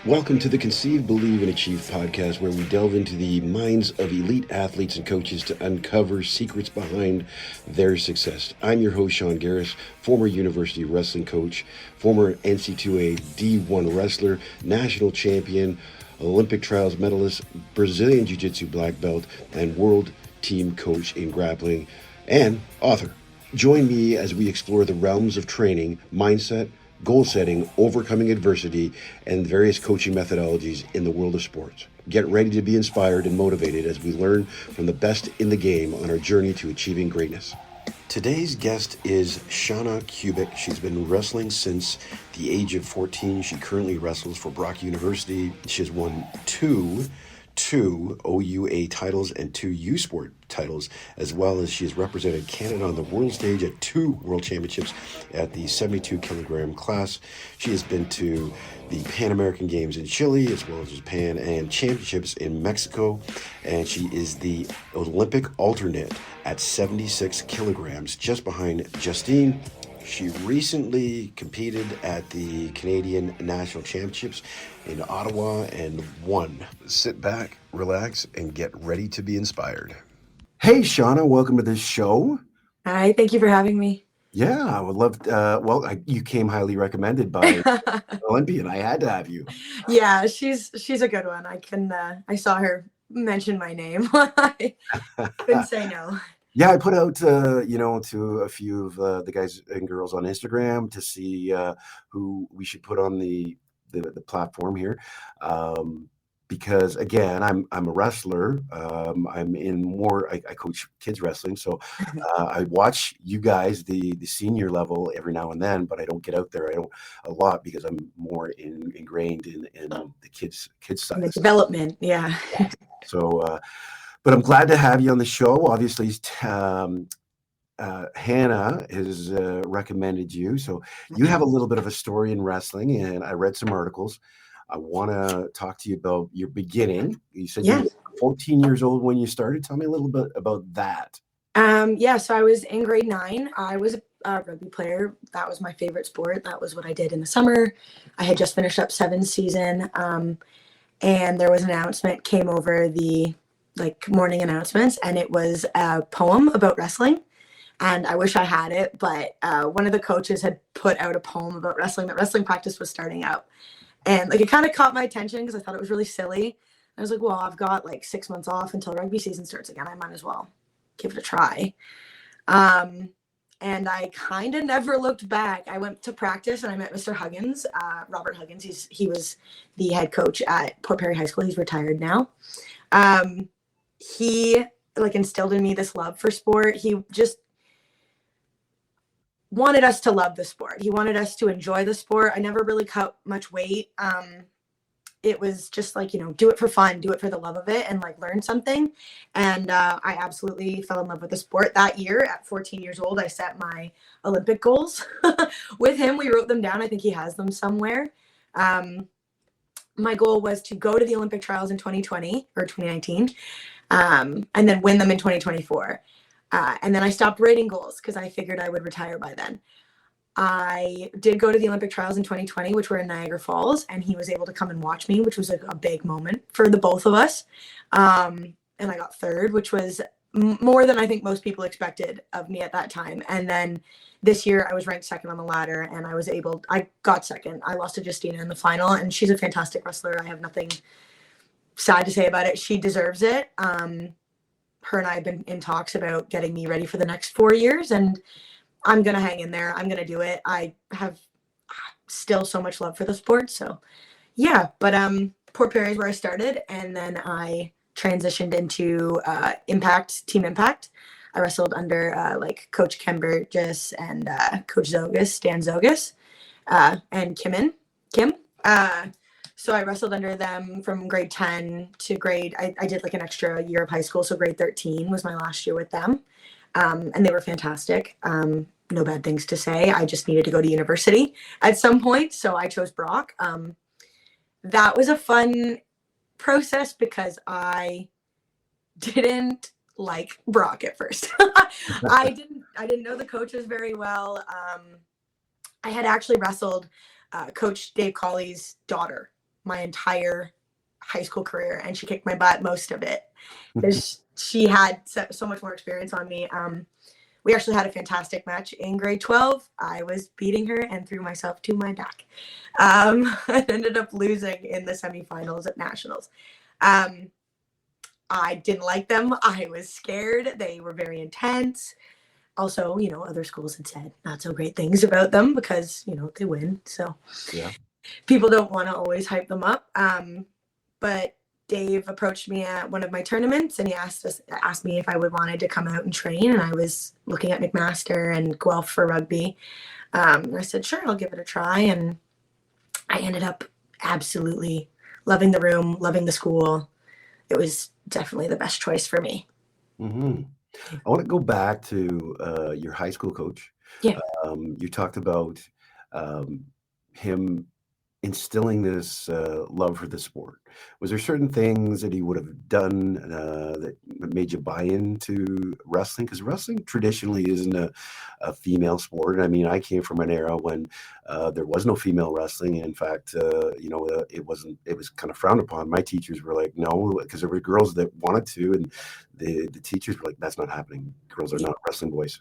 Welcome to the Conceive, Believe, and Achieve podcast, where we delve into the minds of elite athletes and coaches to uncover secrets behind their success. I'm your host, Shauna Geris, former university wrestling coach, former NC2A D1 wrestler, national champion, Olympic trials medalist, Brazilian Jiu-Jitsu black belt, and world team coach in grappling, and author. Join me as we explore the realms of training, mindset, goal setting, overcoming adversity, and various coaching methodologies in the world of sports. Get ready to be inspired and motivated as we learn from the best in the game on our journey to achieving greatness. Today's guest is Shauna Kuebeck. She's been wrestling since the age of 14. She currently wrestles for Brock University. She has won two OUA titles and two U Sport titles, as well as she has represented Canada on the world stage at two world championships at the 72 kilogram class. She has been to the Pan American Games in Chile, as well as Japan, and championships in Mexico, and she is the Olympic alternate at 76 kilograms, just behind Justine. She recently competed at the Canadian National Championships in Ottawa and won. Sit back, relax, and get ready to be inspired. Hey, Shauna, welcome to the show. Hi, thank you for having me. Yeah, I would love you came highly recommended by Olympian. I had to have you. Yeah, she's a good one. I saw her mention my name. I couldn't say no. Yeah, I put out, to a few of the guys and girls on Instagram to see who we should put on the platform here, because again, I'm a wrestler. I'm in more. I coach kids wrestling, so I watch you guys the senior level every now and then, but I don't get out there. I don't a lot because I'm more ingrained in the kids side. And the development, yeah. So. But I'm glad to have you on the show. Obviously, Hannah has recommended you. So you have a little bit of a story in wrestling, and I read some articles. I want to talk to you about your beginning. You said you were 14 years old when you started. Tell me a little bit about that. So I was in grade 9. I was a rugby player. That was my favorite sport. That was what I did in the summer. I had just finished up 7th season, and there was an announcement came over the morning announcements, and it was a poem about wrestling, and I wish I had it, but one of the coaches had put out a poem about wrestling, that wrestling practice was starting out, and it kind of caught my attention because I thought it was really silly. I was like, well, I've got 6 months off until rugby season starts again. I might as well give it a try. And I kind of never looked back. I went to practice and I met Mr. Huggins, Robert Huggins. He was the head coach at Port Perry High School. He's retired now. He instilled in me this love for sport. He just wanted us to love the sport. He wanted us to enjoy the sport. I never really cut much weight. It was just do it for fun, do it for the love of it, and learn something. And I absolutely fell in love with the sport. That year at 14 years old, I set my Olympic goals with him. We wrote them down. I think he has them somewhere. My goal was to go to the Olympic trials in 2020 or 2019. And then win them in 2024. And then I stopped writing goals because I figured I would retire by then. I did go to the Olympic trials in 2020, which were in Niagara Falls, and he was able to come and watch me, which was a big moment for the both of us. And I got 3rd, which was more than I think most people expected of me at that time. And then this year I was ranked 2nd on the ladder, and I got 2nd. I lost to Justina in the final, and she's a fantastic wrestler. I have nothing sad to say about it. She deserves it. Her and I have been in talks about getting me ready for the next 4 years, and I'm going to hang in there. I'm going to do it. I have still so much love for the sport. So yeah, but Port Perry is where I started, and then I transitioned into Team Impact. I wrestled under Coach Ken Burgess and Coach Zogus, Dan Zogus, and Kim. So I wrestled under them from grade 10 to I did an extra year of high school. So grade 13 was my last year with them. And they were fantastic. No bad things to say. I just needed to go to university at some point. So I chose Brock. That was a fun process because I didn't like Brock at first. I didn't know the coaches very well. I had actually wrestled Coach Dave Colley's daughter my entire high school career, and she kicked my butt most of it because she had so much more experience on me. We actually had a fantastic match in grade 12. I was beating her and threw myself to my back. I ended up losing in the semifinals at nationals. I didn't like them. I was scared. They were very intense. Also, other schools had said not so great things about them because, they win. So Yeah. people don't want to always hype them up. But Dave approached me at one of my tournaments, and he asked me if I would wanted to come out and train. And I was looking at McMaster and Guelph for rugby. And I said, sure, I'll give it a try. And I ended up absolutely loving the room, loving the school. It was definitely the best choice for me. Mm-hmm. I want to go back to your high school coach. Yeah. You talked about him instilling this love for the sport. Was there certain things that he would have done that made you buy into wrestling? Because wrestling traditionally isn't a female sport. I mean, I came from an era when there was no female wrestling. In fact, it was kind of frowned upon. My teachers were like, no, because there were girls that wanted to, and the teachers were like, that's not happening. Girls are not wrestling boys.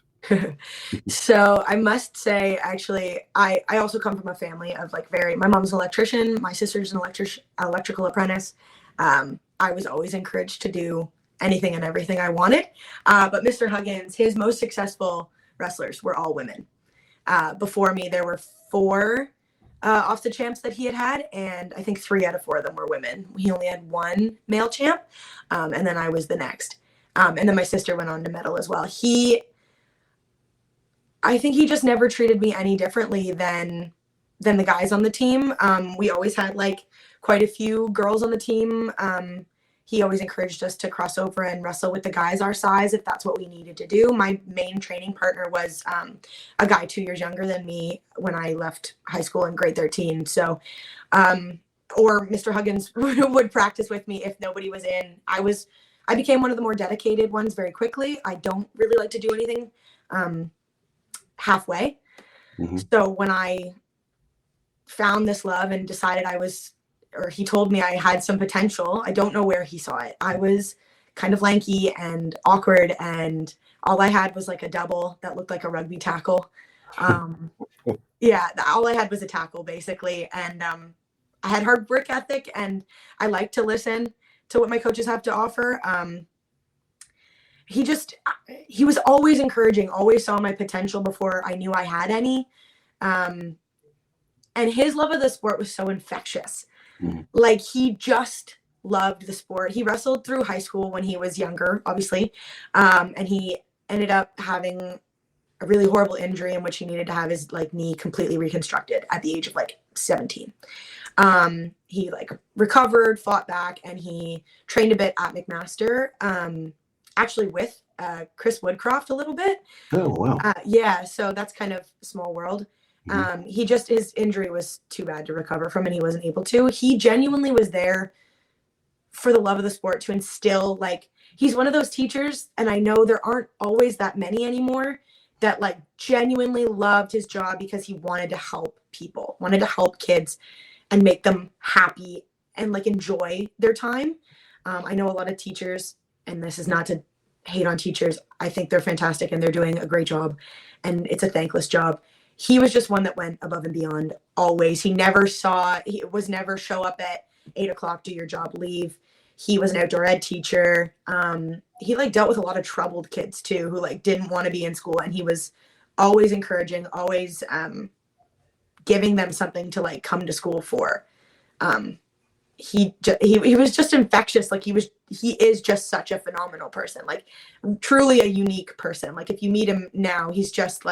So I must say, actually, I also come from a family of my mom's an electrician, my sister's an electrical apprentice. I was always encouraged to do anything and everything I wanted. But Mr. Huggins, his most successful wrestlers were all women. Before me, there were 4 OFSA champs that he had, and I think 3 out of 4 of them were women. He only had 1 male champ, and then I was the next. And then my sister went on to medal as well. I think he just never treated me any differently than the guys on the team. We always had quite a few girls on the team. He always encouraged us to cross over and wrestle with the guys our size if that's what we needed to do. My main training partner was a guy 2 years younger than me when I left high school in grade 13. So, or Mr. Huggins would practice with me if nobody was in. I became one of the more dedicated ones very quickly. I don't really like to do anything halfway. Mm-hmm. So when I found this love and decided he told me I had some potential, I don't know where he saw it. I was kind of lanky and awkward, and all I had was a double that looked like a rugby tackle. Yeah, all I had was a tackle basically. And I had hard work ethic, and I like to listen to what my coaches have to offer. He was always encouraging, always saw my potential before I knew I had any. And his love of the sport was so infectious. Mm-hmm. He just loved the sport. He wrestled through high school when he was younger, obviously. And he ended up having a really horrible injury in which he needed to have his knee completely reconstructed at the age of 17. He recovered, fought back, and he trained a bit at McMaster. Actually with Chris Woodcroft a little bit. Oh, wow. Yeah, so that's kind of a small world. Mm-hmm. His injury was too bad to recover from, and he wasn't able to. He genuinely was there for the love of the sport to instill, he's one of those teachers, and I know there aren't always that many anymore, that genuinely loved his job because he wanted to help people, wanted to help kids and make them happy and enjoy their time. I know a lot of teachers, and this is not to hate on teachers. I think they're fantastic and they're doing a great job, and it's a thankless job. He was just one that went above and beyond always. He was never show up at 8:00, do your job, leave. He was an outdoor ed teacher. He dealt with a lot of troubled kids too, who didn't want to be in school, and he was always encouraging, always giving them something to come to school for. He was just infectious. He is just such a phenomenal person, truly a unique person. If you meet him now, he's just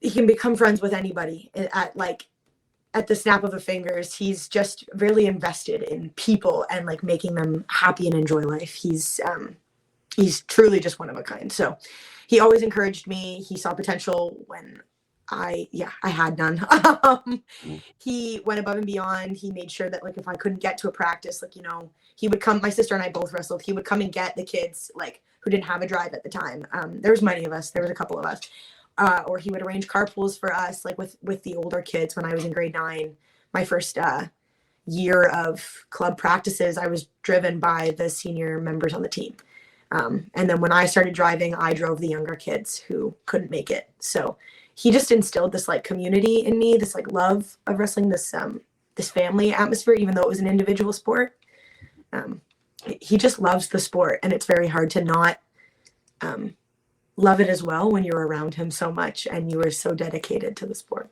he can become friends with anybody at the snap of a fingers. He's just really invested in people and making them happy and enjoy life. He's truly just one of a kind. So he always encouraged me. He saw potential when I had none. He went above and beyond. He made sure that if I couldn't get to a practice, he would come. My sister and I both wrestled. He would come and get the kids who didn't have a drive at the time. There was many of us. There was a couple of us. Or he would arrange carpools for us, with the older kids when I was in grade 9. My first year of club practices, I was driven by the senior members on the team. And then when I started driving, I drove the younger kids who couldn't make it. So he just instilled this like community in me, this like love of wrestling, this family atmosphere, even though it was an individual sport. He just loves the sport, and it's very hard to not love it as well when you're around him so much and you are so dedicated to the sport.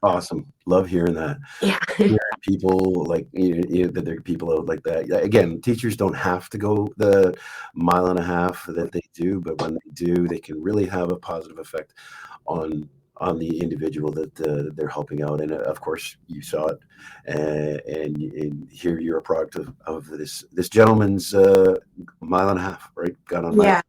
Awesome. Love hearing that. Yeah. Hearing people like that there are people out like that. Again, teachers don't have to go the mile and a half that they do, but when they do, they can really have a positive effect on the individual that they're helping out. And of course, you saw it, and here you're a product of this gentleman's mile and a half, right? Got on Yeah.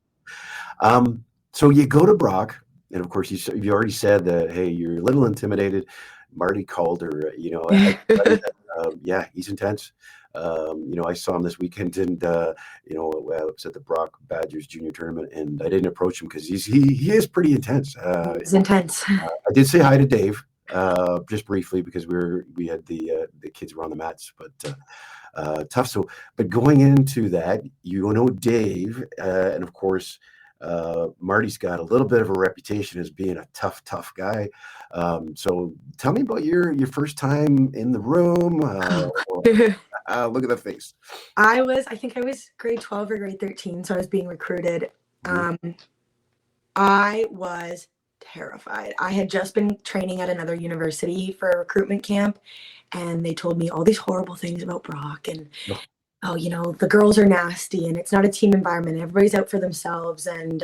So you go to Brock. And of course, you already said that, hey, you're a little intimidated. Marty called her, yeah, he's intense. I saw him this weekend, and I was at the Brock Badgers junior tournament, and I didn't approach him because he is pretty intense. He's intense. I did say hi to Dave just briefly because we had the kids were on the mats, but tough. So, but going into that, Dave, and of course. Marty's got a little bit of a reputation as being a tough guy. So tell me about your first time in the room. Look at the face. I think I was grade 12 or grade 13, so I was being recruited. I was terrified. I had just been training at another university for a recruitment camp, and they told me all these horrible things about Brock, and the girls are nasty, and it's not a team environment. Everybody's out for themselves, and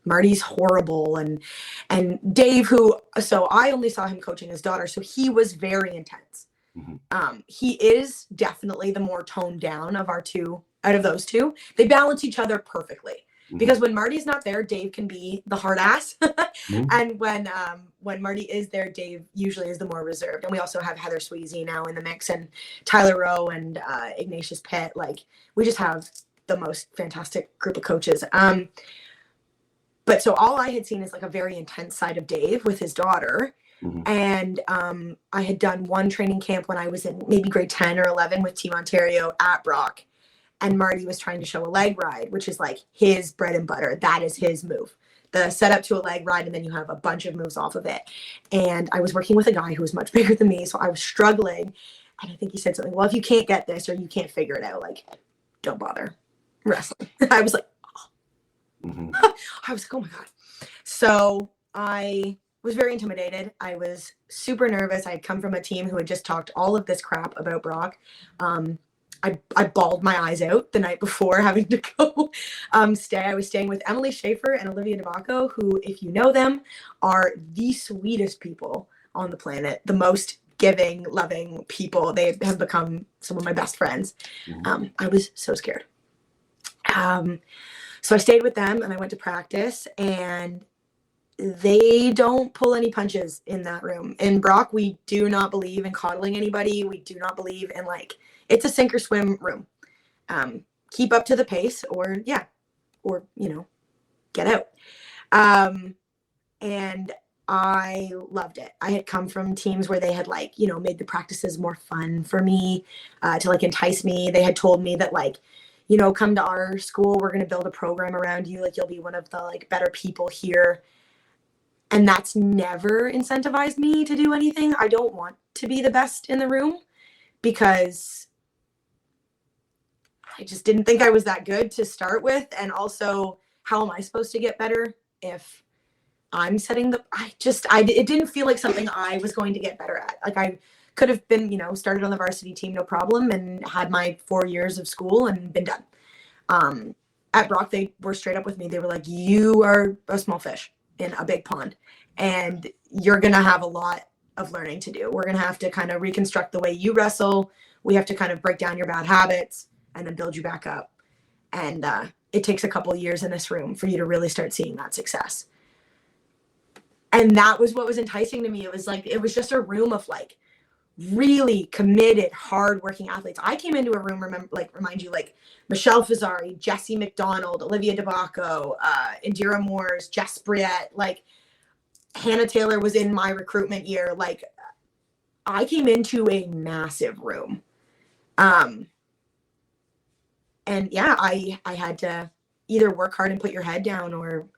Marty's horrible. And Dave, so I only saw him coaching his daughter, so he was very intense. He is definitely the more toned down of those two. They balance each other perfectly. Because when Marty's not there, Dave can be the hard ass. And when Marty is there, Dave usually is the more reserved. And we also have Heather Sweezy now in the mix, and Tyler Rowe and Ignatius Pitt. Like, we just have the most fantastic group of coaches. But so all I had seen is like a very intense side of Dave with his daughter. And I had done one training camp when I was in maybe grade 10 or 11 with Team Ontario at Brock. And Marty was trying to show a leg ride, which is like his bread and butter. That is his move. The setup to a leg ride, and then you have a bunch of moves off of it. And I was working with a guy who was much bigger than me, so I was struggling. And I think he said something, well, if you can't get this or you can't figure it out, like, don't bother wrestling. I was like, I was like, oh my God. So I was very intimidated. I was super nervous. I had come from a team who had just talked all of this crap about Brock. I bawled my eyes out the night before having to go stay. I was staying with Emily Schaefer and Olivia DeBacco, who, if you know them, are the sweetest people on the planet, the most giving, loving people. They have become some of my best friends. I was so scared. So I stayed with them, and I went to practice, and they don't pull any punches in that room. In Brock, we do not believe in coddling anybody. We do not believe in it's a sink or swim room. Keep up to the pace, or get out. And I loved it. I had come from teams where they had made the practices more fun for me, to entice me. They had told me that come to our school, we're going to build a program around you. You'll be one of the better people here. And that's never incentivized me to do anything. I don't want to be the best in the room, because I just didn't think I was that good to start with. And also, how am I supposed to get better if I'm setting it didn't feel like something I was going to get better at. I could have been, started on the varsity team, no problem, and had my 4 years of school and been done. At Brock, they were straight up with me. They were like, you are a small fish in a big pond, and you're going to have a lot of learning to do. We're going to have to kind of reconstruct the way you wrestle. We have to kind of break down your bad habits and then build you back up. And it takes a couple of years in this room for you to really start seeing that success. And that was what was enticing to me. It was just a room of really committed, hardworking athletes. I came into a room, remind you, Michelle Fazzari, Jessie McDonald, Olivia DeBacco, Indira Moores, Jess Briette, Hannah Taylor was in my recruitment year. I came into a massive room. And yeah, I had to either work hard and put your head down, or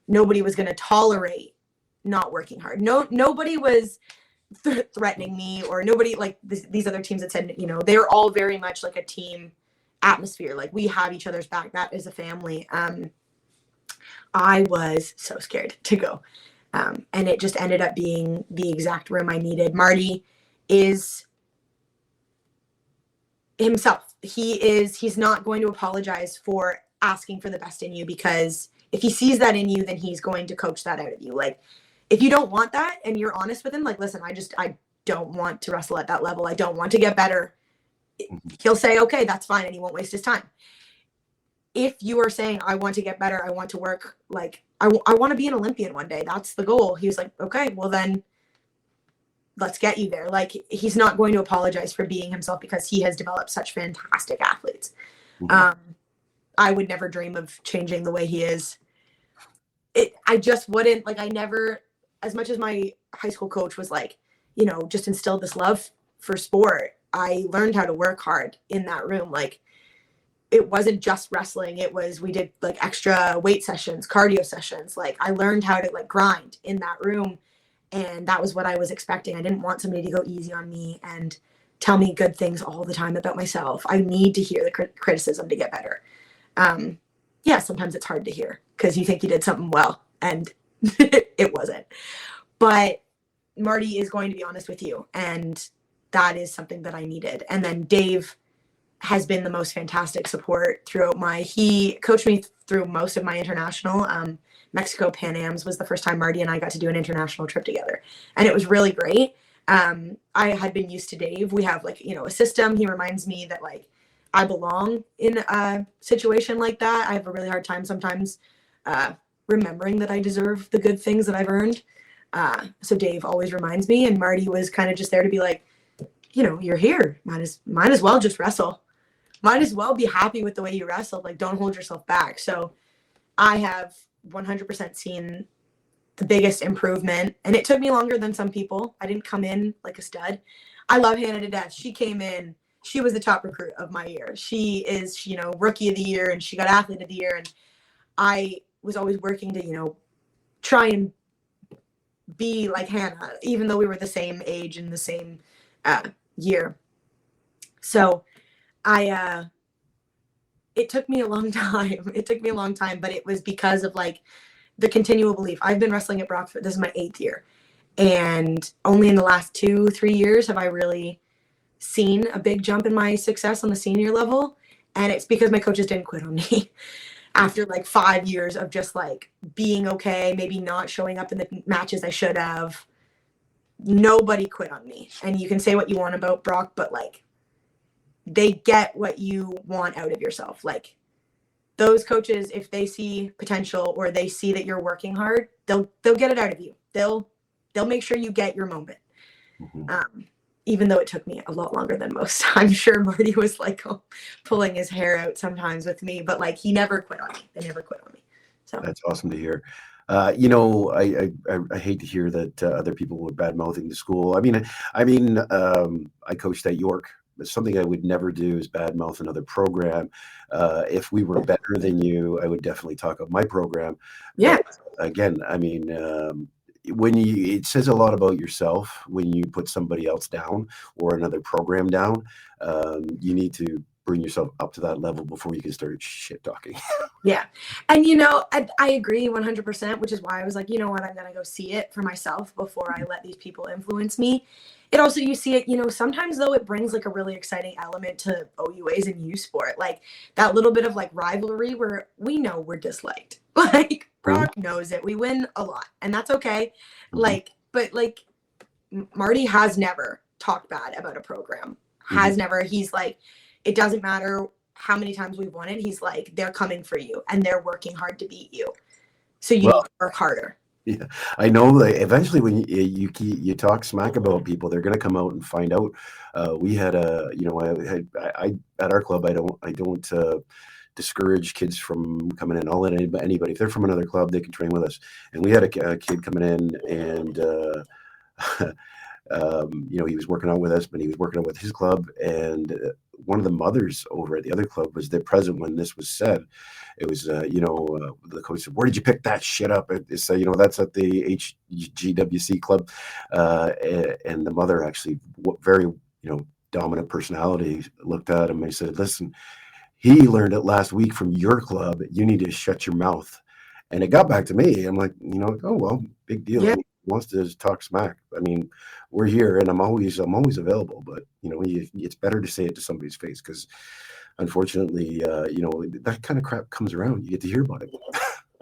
nobody was going to tolerate not working hard. Nobody was threatening me, or nobody like these other teams that said, you know, they're all very much like a team atmosphere. Like we have each other's back. That is a family. I was so scared to go. And it just ended up being the exact room I needed. Marty is himself. He's not going to apologize for asking for the best in you, because if he sees that in you, then he's going to coach that out of you. Like if you don't want that and you're honest with him, like, listen, I don't want to wrestle at that level. I don't want to get better. He'll say, okay, that's fine. And he won't waste his time. If you are saying, I want to get better, I want to work, like, I want to be an Olympian one day. That's the goal. He was like, okay, well then let's get you there. Like he's not going to apologize for being himself, because he has developed such fantastic athletes. I would never dream of changing the way he is. I just wouldn't, like, I never, as much as my high school coach was like, you know, just instilled this love for sport, I learned how to work hard in that room. Like it wasn't just wrestling. It was, we did like extra weight sessions, cardio sessions. Like I learned how to like grind in that room. And that was what I was expecting. I didn't want somebody to go easy on me and tell me good things all the time about myself. I need to hear the criticism to get better. Yeah, sometimes it's hard to hear because you think you did something well and it wasn't. But Marty is going to be honest with you. And that is something that I needed. And then Dave has been the most fantastic support throughout he coached me through most of my international. Mexico Pan Ams was the first time Marty and I got to do an international trip together. And it was really great. I had been used to Dave. We have like, you know, a system. He reminds me that like I belong in a situation like that. I have a really hard time sometimes remembering that I deserve the good things that I've earned. So Dave always reminds me, and Marty was kind of just there to be like, you know, you're here. Might as well just wrestle. Might as well be happy with the way you wrestled. Like, don't hold yourself back. So I have 100% seen the biggest improvement, and it took me longer than some people. I didn't come in like a stud. I love Hannah to death. She came in. She was the top recruit of my year. She is, you know, rookie of the year, and she got athlete of the year. And I was always working to, you know, try and be like Hannah, even though we were the same age and the same year. So it took me a long time. It took me a long time, but it was because of like the continual belief. I've been wrestling at Brockford. This is my 8th year. And only in the last 2-3 years have I really seen a big jump in my success on the senior level. And it's because my coaches didn't quit on me after like 5 years of just like being okay, maybe not showing up in the matches I should have. Nobody quit on me. And you can say what you want about Brock, but like they get what you want out of yourself. Like those coaches, if they see potential or they see that you're working hard, they'll get it out of you. They'll make sure you get your moment. Even though it took me a lot longer than most. I'm sure Marty was like pulling his hair out sometimes with me, but like he never quit on me. They never quit on me. So that's awesome to hear. You know, I hate to hear that other people were bad mouthing the school. I coached at York. Something I would never do is bad mouth another program. If we were better than you, I would definitely talk up my program. Yeah. But again, I mean, it says a lot about yourself when you put somebody else down or another program down. You need to bring yourself up to that level before you can start shit talking. Yeah. And, you know, I agree 100%, which is why I was like, you know what, I'm going to go see it for myself before I let these people influence me. It also, you see it, you know, sometimes though it brings like a really exciting element to OUAs and U sport, like that little bit of like rivalry where we know we're disliked. Like Brock knows it. We win a lot and that's okay. Like, but like Marty has never talked bad about a program, has never. He's like, it doesn't matter how many times we've won it. He's like, they're coming for you and they're working hard to beat you. So you need to work harder. Yeah, I know that eventually when you talk smack about people, they're going to come out and find out. We had I at our club, I don't discourage kids from coming in. I'll let anybody, if they're from another club, they can train with us. And we had a kid coming in and He was working out with us, but he was working out with his club. And one of the mothers over at the other club was there present when this was said. It was, the coach said, "Where did you pick that shit up?" It's, that's at the HGWC club. And the mother actually, very, dominant personality, looked at him and said, "Listen, he learned it last week from your club. You need to shut your mouth." And it got back to me. I'm like, oh, well, big deal. Yeah. He wants to talk smack. I mean, we're here and I'm always available, but it's better to say it to somebody's face, because unfortunately, that kind of crap comes around. You get to hear about it.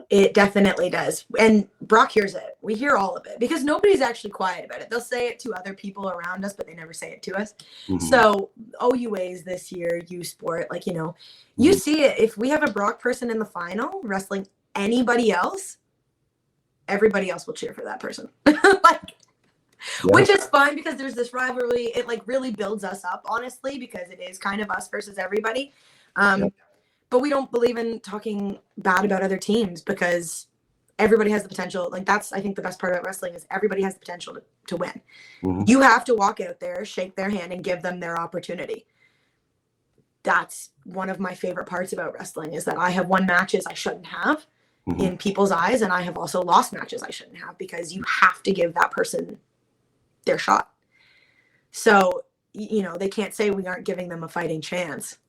It definitely does. And Brock hears it. We hear all of it because nobody's actually quiet about it. They'll say it to other people around us, but they never say it to us. Mm-hmm. So OUAs this year, U Sport, you see it. If we have a Brock person in the final wrestling anybody else, everybody else will cheer for that person. Which is fine, because there's this rivalry. It really builds us up, honestly, because it is kind of us versus everybody. But we don't believe in talking bad about other teams, because everybody has the potential. That's, I think, the best part about wrestling is everybody has the potential to win. Mm-hmm. You have to walk out there, shake their hand, and give them their opportunity. That's one of my favorite parts about wrestling, is that I have won matches I shouldn't have in people's eyes, and I have also lost matches I shouldn't have, because you have to give that person their shot. So, they can't say we aren't giving them a fighting chance,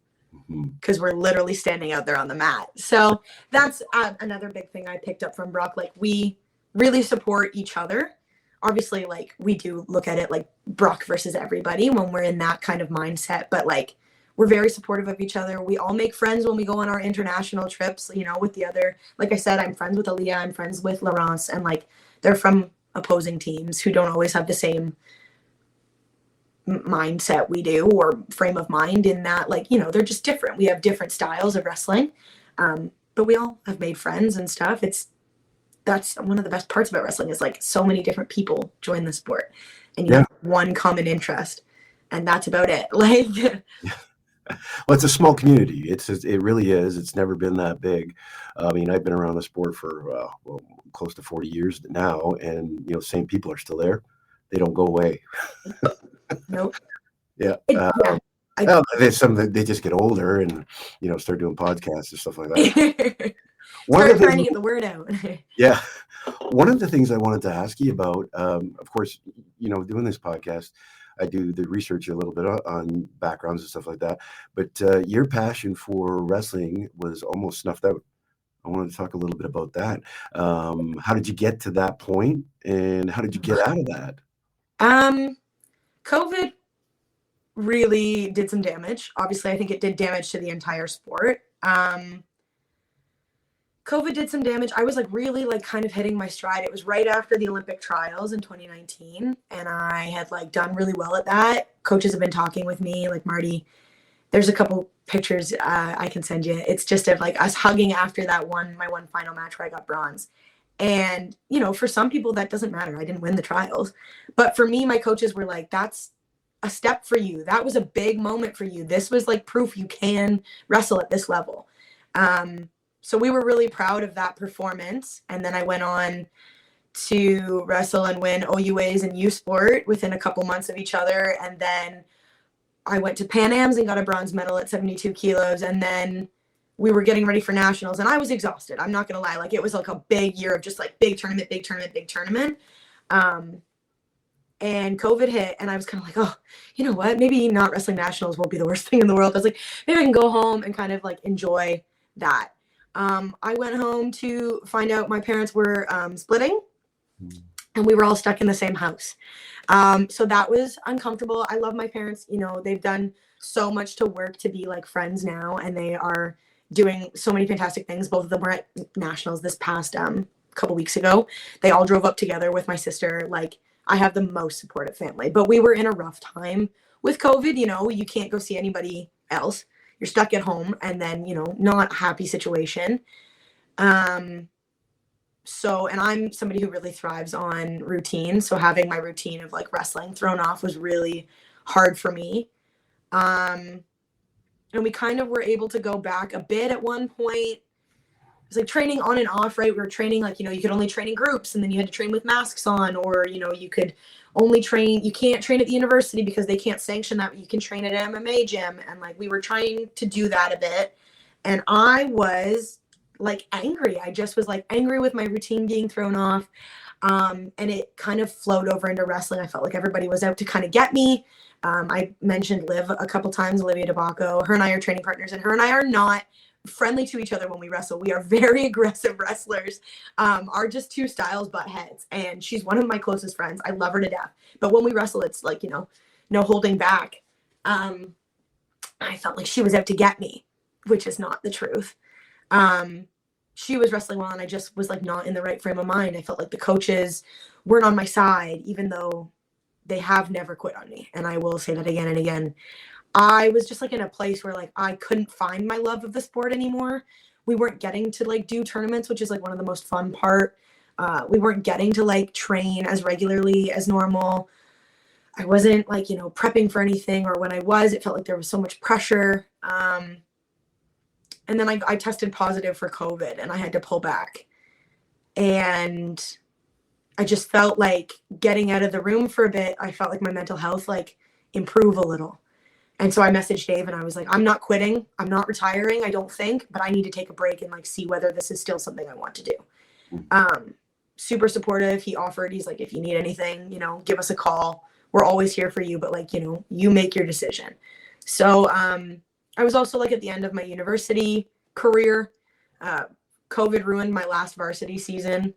because we're literally standing out there on the mat. So that's another big thing I picked up from Brock. We really support each other. Obviously, we do look at it like Brock versus everybody when we're in that kind of mindset, but we're very supportive of each other. We all make friends when we go on our international trips, with the other, like I said, I'm friends with Aaliyah, I'm friends with Laurence, and they're from opposing teams who don't always have the same mindset we do, or frame of mind, in that they're just different. We have different styles of wrestling, but we all have made friends and stuff. That's one of the best parts about wrestling, is so many different people join the sport, and you have one common interest, and that's about it. Well, it's a small community. It really is. It's never been that big. I mean, I've been around the sport for close to 40 years now, and same people are still there. They don't go away. Nope. Yeah. They just get older and start doing podcasts and stuff like that. Start trying to get the word out. Yeah. One of the things I wanted to ask you about, of course, doing this podcast, I do the research a little bit on backgrounds and stuff like that. But your passion for wrestling was almost snuffed out. I wanted to talk a little bit about that. How did you get to that point, and how did you get out of that? COVID really did some damage. Obviously, I think it did damage to the entire sport. COVID did some damage. I was really kind of hitting my stride. It was right after the Olympic trials in 2019, and I had done really well at that. Coaches have been talking with me, Marty. There's a couple pictures I can send you. It's just of us hugging after my one final match where I got bronze. And for some people that doesn't matter. I didn't win the trials, but for me, my coaches were that's a step for you. That was a big moment for you. This was proof you can wrestle at this level. So we were really proud of that performance. And then I went on to wrestle and win OUAs and U Sport within a couple months of each other. And then I went to Pan Ams and got a bronze medal at 72 kilos. And then we were getting ready for nationals, and I was exhausted. I'm not going to lie. It was a big year of just big tournament. And COVID hit, and I was kind of oh, you know what? Maybe not wrestling nationals won't be the worst thing in the world. I was maybe I can go home and kind of enjoy that. I went home to find out my parents were splitting, and we were all stuck in the same house. So that was uncomfortable. I love my parents. They've done so much to work to be friends now, and they are doing so many fantastic things. Both of them were at nationals this past couple weeks ago. They all drove up together with my sister. I have the most supportive family, but we were in a rough time with COVID. You can't go see anybody else. You're stuck at home, and then, not a happy situation. So, and I'm somebody who really thrives on routine. So having my routine of wrestling thrown off was really hard for me. And we kind of were able to go back a bit at one point. was like training on and off, right? We were training like, you could only train in groups, and then you had to train with masks on, or, you could only train, you can't train at the university because they can't sanction that. You can train at an MMA gym. And like, we were trying to do that a bit. And I was like angry. I just was like angry with my routine being thrown off. And it kind of flowed over into wrestling. I felt like everybody was out to kind of get me. I mentioned Liv a couple times, Olivia DeBacco. Her and I are training partners, and her and I are not friendly to each other when we wrestle. We are very aggressive wrestlers. Our just two styles butt heads, and she's one of my closest friends. I love her to death. But when we wrestle, it's like, no holding back. I felt like she was out to get me, which is not the truth. She was wrestling well, and I just was like not in the right frame of mind. I felt like the coaches weren't on my side, even though they have never quit on me. And I will say that again and again. I was just like in a place where like I couldn't find my love of the sport anymore. We weren't getting to like do tournaments, which is like one of the most fun part. We weren't getting to like train as regularly as normal. I wasn't like, prepping for anything, or when I was, it felt like there was so much pressure. And then I tested positive for COVID, and I had to pull back. And I just felt like getting out of the room for a bit, I felt like my mental health like improve a little. And so I messaged Dave, and I was like, I'm not quitting. I'm not retiring, I don't think, but I need to take a break and like see whether this is still something I want to do. Super supportive. He offered, he's like, if you need anything, give us a call. We're always here for you, but like, you make your decision. So, I was also like at the end of my university career. COVID ruined my last varsity season.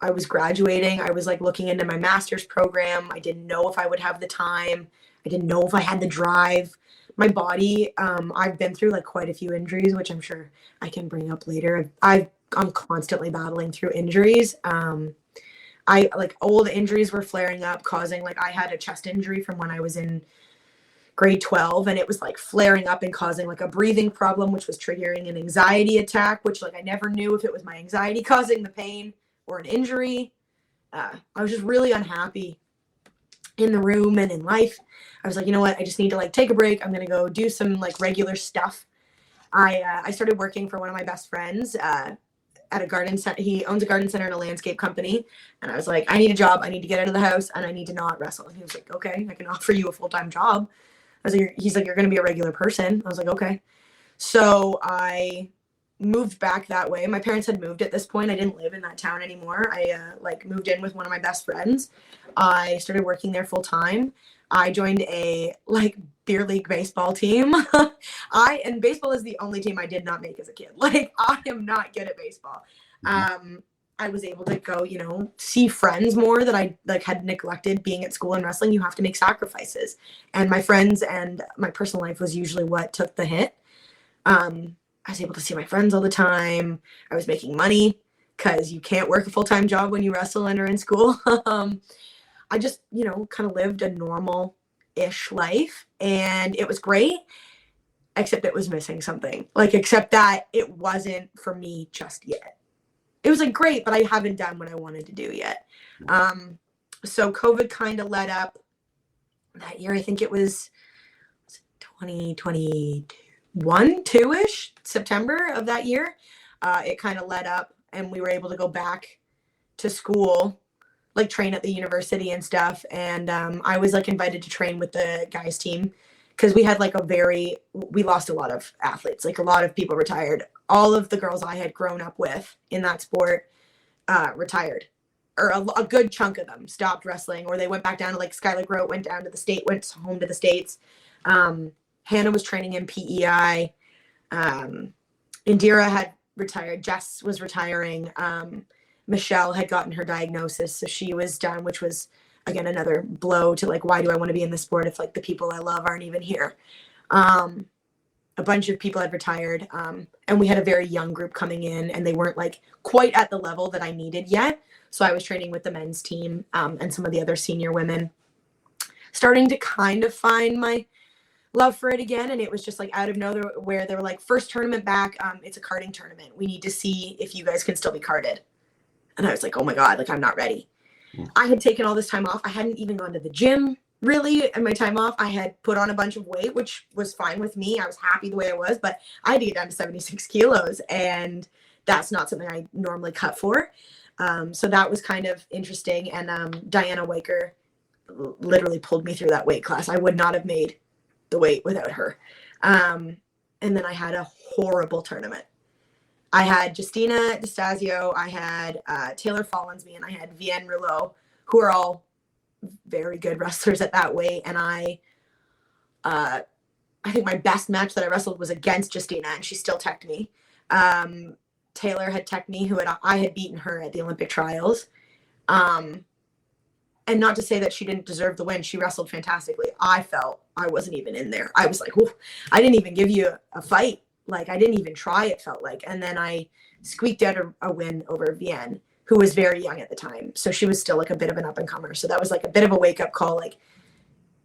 I was graduating. I was like looking into my master's program. I didn't know if I would have the time. I didn't know if I had the drive. My body, I've been through like quite a few injuries, which I'm sure I can bring up later. I'm constantly battling through injuries. I like old injuries were flaring up, causing like I had a chest injury from when I was in grade 12, and it was like flaring up and causing like a breathing problem, which was triggering an anxiety attack, which like I never knew if it was my anxiety causing the pain or an injury. I was just really unhappy in the room and in life. I was like, you know what? I just need to like take a break. I'm going to go do some like regular stuff. I started working for one of my best friends at a garden center. He owns a garden center and a landscape company. And I was like, I need a job. I need to get out of the house, and I need to not wrestle. And he was like, okay, I can offer you a full-time job. I was like, he's like, you're going to be a regular person. I was like, okay. So I moved back that way. My parents had moved at this point. I didn't live in that town anymore. I like moved in with one of my best friends. I started working there full time. I joined a like beer league baseball team. And baseball is the only team I did not make as a kid. Like I am not good at baseball. I was able to go, see friends more that I like had neglected being at school and wrestling. You have to make sacrifices. And my friends and my personal life was usually what took the hit. I was able to see my friends all the time. I was making money because you can't work a full-time job when you wrestle and are in school. I just, kind of lived a normal-ish life, and it was great, except it was missing something. Like, except that it wasn't for me just yet. It was like great, but I haven't done what I wanted to do yet. So COVID kind of led up that year. I think it was 2021, 2-ish, September of that year. It kind of led up, and we were able to go back to school, like train at the university and stuff. And I was like invited to train with the guys team because we had like we lost a lot of athletes, like a lot of people retired. All of the girls I had grown up with in that sport retired, or a good chunk of them stopped wrestling, or they went back down to like Skylar Grote went home to the States. Hannah was training in PEI. Indira had retired. Jess was retiring. Michelle had gotten her diagnosis, so she was done, which was again another blow to like, why do I want to be in this sport if like the people I love aren't even here? A bunch of people had retired, and we had a very young group coming in, and they weren't like quite at the level that I needed yet. So I was training with the men's team and some of the other senior women, starting to kind of find my love for it again. And it was just like out of nowhere, they were like, first tournament back, it's a carding tournament. We need to see if you guys can still be carded. And I was like, oh my God, like I'm not ready. I had taken all this time off. I hadn't even gone to the gym. really, in my time off, I had put on a bunch of weight, which was fine with me. I was happy the way I was, but I had to get down to 76 kilos, and that's not something I normally cut for. So that was kind of interesting. And Diana Waker literally pulled me through that weight class. I would not have made the weight without her. And then I had a horrible tournament. I had Justina DeStasio, I had Taylor Follensby, and I had Vienne Rouleau, who are all very good wrestlers at that weight. And I think my best match that I wrestled was against Justina, and she still teched me. Taylor had teched me, I had beaten her at the Olympic trials. And not to say that she didn't deserve the win. She wrestled fantastically. I felt I wasn't even in there. I was like, I didn't even give you a fight. Like, I didn't even try, it felt like. And then I squeaked out a win over Vienne, who was very young at the time. So she was still like a bit of an up and comer. So that was like a bit of a wake up call. Like,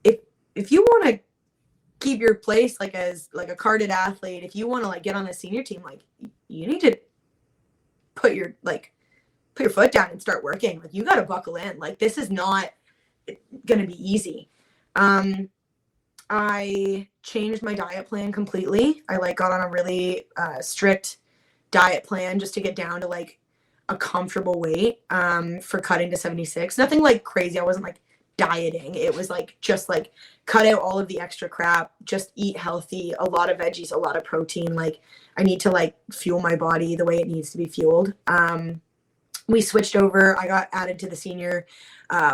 if you want to keep your place like as like a carded athlete, if you want to like get on a senior team, like you need to put your foot down and start working. Like, you got to buckle in. Like, this is not going to be easy. I changed my diet plan completely. I like got on a really strict diet plan just to get down to like a comfortable weight for cutting to 76. Nothing like crazy. I wasn't like dieting. It was like just like cut out all of the extra crap, just eat healthy, a lot of veggies, a lot of protein. Like, I need to like fuel my body the way it needs to be fueled. We switched over. I got added to the senior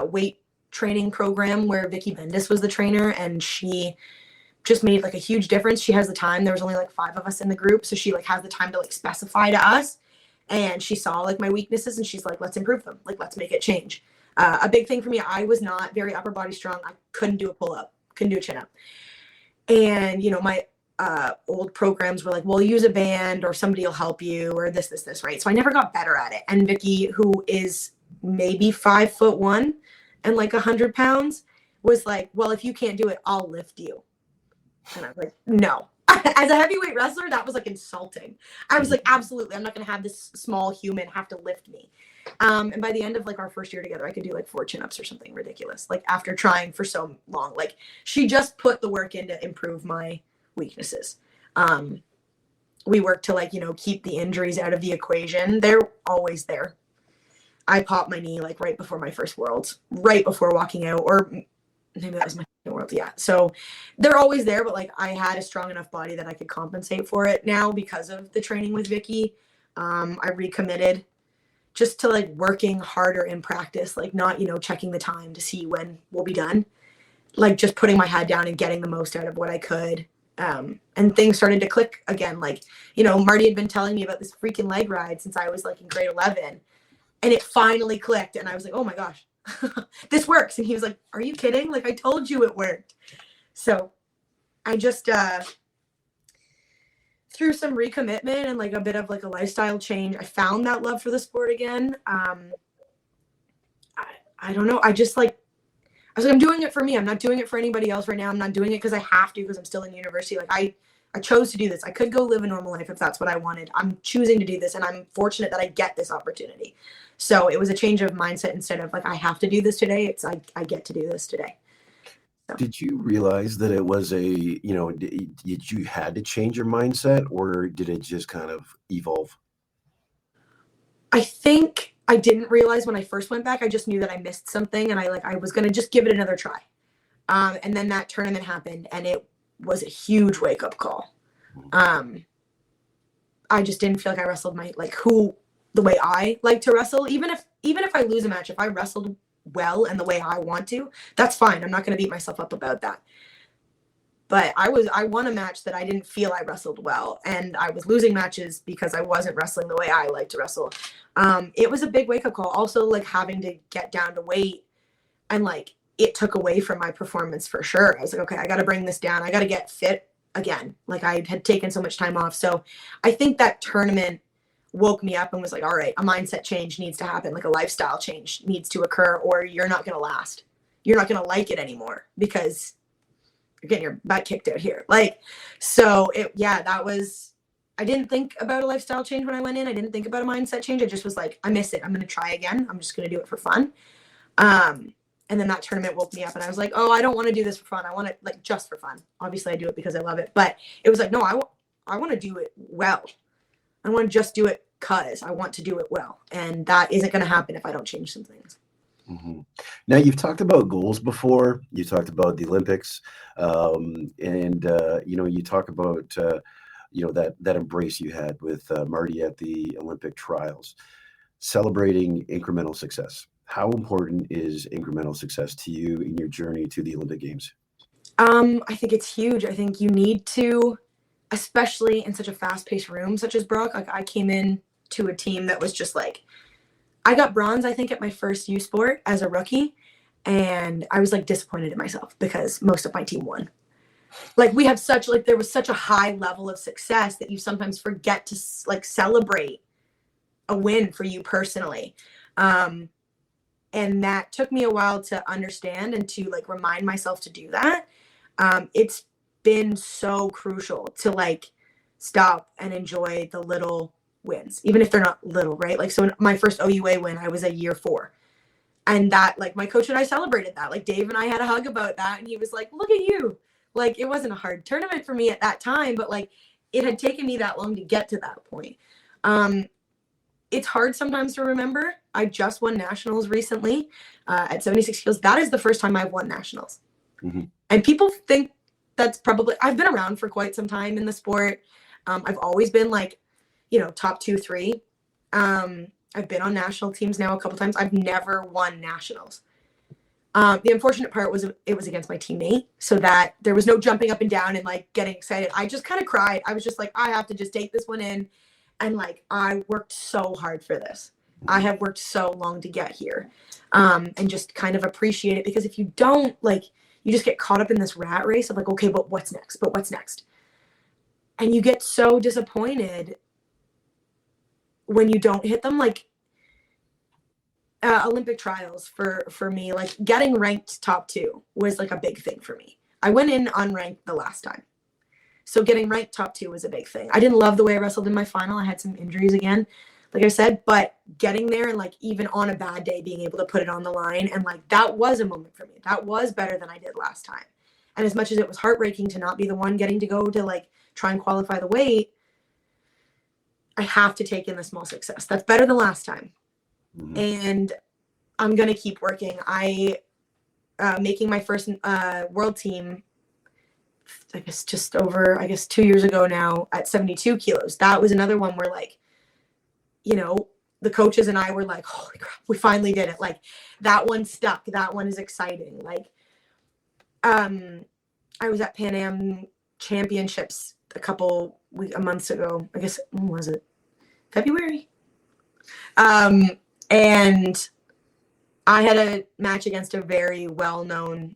weight training program where Vicky Bendis was the trainer, and she just made like a huge difference. She has the time. There was only like 5 of us in the group, so she like has the time to like specify to us, and she saw like my weaknesses, and she's like, let's improve them. Like, let's make it change. A big thing for me, I was not very upper body strong. I couldn't do a pull up, couldn't do a chin up. And, you know, my old programs were like, well, use a band or somebody will help you or this, right? So I never got better at it. And Vicky, who is maybe 5'1" and like 100 pounds, was like, well, if you can't do it, I'll lift you. And I was like, no. As a heavyweight wrestler, that was like insulting. I was like, absolutely, I'm not going to have this small human have to lift me. And by the end of like our first year together, I could do like 4 chin-ups or something ridiculous. Like, after trying for so long, like, she just put the work in to improve my weaknesses. We worked to like, you know, keep the injuries out of the equation. They're always there. I popped my knee like right before my first Worlds, right before walking out, or maybe that was my second World. Yeah. So they're always there, but like, I had a strong enough body that I could compensate for it now because of the training with Vicky. I recommitted just to like working harder in practice, like not, you know, checking the time to see when we'll be done, like just putting my head down and getting the most out of what I could. And things started to click again. Like, you know, Marty had been telling me about this freaking leg ride since I was like in grade 11, and it finally clicked. And I was like, oh my gosh, this works. And he was like, are you kidding? Like, I told you it worked. So I just, through some recommitment and like a bit of like a lifestyle change, I found that love for the sport again. I don't know. I was like, I'm doing it for me. I'm not doing it for anybody else right now. I'm not doing it because I have to, because I'm still in university. Like, I chose to do this. I could go live a normal life if that's what I wanted. I'm choosing to do this, and I'm fortunate that I get this opportunity. So it was a change of mindset. Instead of like, I have to do this today, it's I get to do this today. So. Did you realize that it was did you had to change your mindset, or did it just kind of evolve? I think I didn't realize when I first went back. I just knew that I missed something, and I was going to just give it another try. And then that tournament happened, and it was a huge wake up call. I just didn't feel like I wrestled the way I like to wrestle. Even if I lose a match, if I wrestled well and the way I want to, that's fine. I'm not going to beat myself up about that. But I won a match that I didn't feel I wrestled well, and I was losing matches because I wasn't wrestling the way I like to wrestle. It was a big wake up call. Also, like, having to get down to weight, and like, it took away from my performance for sure. I was like, okay, I got to bring this down. I got to get fit again. Like, I had taken so much time off. So I think that tournament woke me up and was like, all right, a mindset change needs to happen. Like, a lifestyle change needs to occur, or you're not going to last. You're not going to like it anymore because you're getting your butt kicked out here. Like, so I didn't think about a lifestyle change when I went in. I didn't think about a mindset change. I just was like, I miss it. I'm going to try again. I'm just going to do it for fun. And then that tournament woke me up and I was like, oh, I don't want to do this for fun. I want it like just for fun. Obviously I do it because I love it, but it was like, no, I want to do it well. I want to just do it because I want to do it well. And that isn't going to happen if I don't change some things. Mm-hmm. Now, you've talked about goals before. You talked about the Olympics, you talk about that embrace you had with Marty at the Olympic trials, celebrating incremental success. How important is incremental success to you in your journey to the Olympic Games? I think it's huge. I think you need to, especially in such a fast-paced room such as Brock. Like I came in to a team that was just like, I got bronze, I think, at my first U sport as a rookie. And I was like disappointed in myself because most of my team won. Like we have there was such a high level of success that you sometimes forget to like celebrate a win for you personally. And that took me a while to understand and to like remind myself to do that. It's been so crucial to like stop and enjoy the little wins, even if they're not little, right? Like, so in my first OUA win, I was a year 4. And that, like, my coach and I celebrated that. Like, Dave and I had a hug about that. And he was like, look at you. Like, it wasn't a hard tournament for me at that time, but like, it had taken me that long to get to that point. It's hard sometimes to remember. I just won nationals recently at 76 kilos. That is the first time I've won nationals. Mm-hmm. And people think that's probably, I've been around for quite some time in the sport. I've always been like, top 2, 3. I've been on national teams now a couple times. I've never won nationals. The unfortunate part was it was against my teammate, so that there was no jumping up and down and like getting excited. I just kind of cried. I was just like, I have to just take this one in. And like, I worked so hard for this. I have worked so long to get here, and just kind of appreciate it, because if you don't, like, you just get caught up in this rat race of like, okay, but what's next? But what's next? And you get so disappointed when you don't hit them. Like Olympic trials for me, like getting ranked top 2 was like a big thing for me. I went in unranked the last time. So getting ranked top 2 was a big thing. I didn't love the way I wrestled in my final. I had some injuries again, like I said, but getting there and like even on a bad day, being able to put it on the line, and like that was a moment for me. That was better than I did last time. And as much as it was heartbreaking to not be the one getting to go to like try and qualify the weight, I have to take in the small success. That's better than last time. Mm-hmm. And I'm going to keep working. Making my first world team, I guess just over, 2 years ago now at 72 kilos. That was another one where like, the coaches and I were like, holy crap, we finally did it. Like that one stuck. That one is exciting. Like, I was at Pan Am Championships a months ago. I guess, when was it? February? And I had a match against a very well-known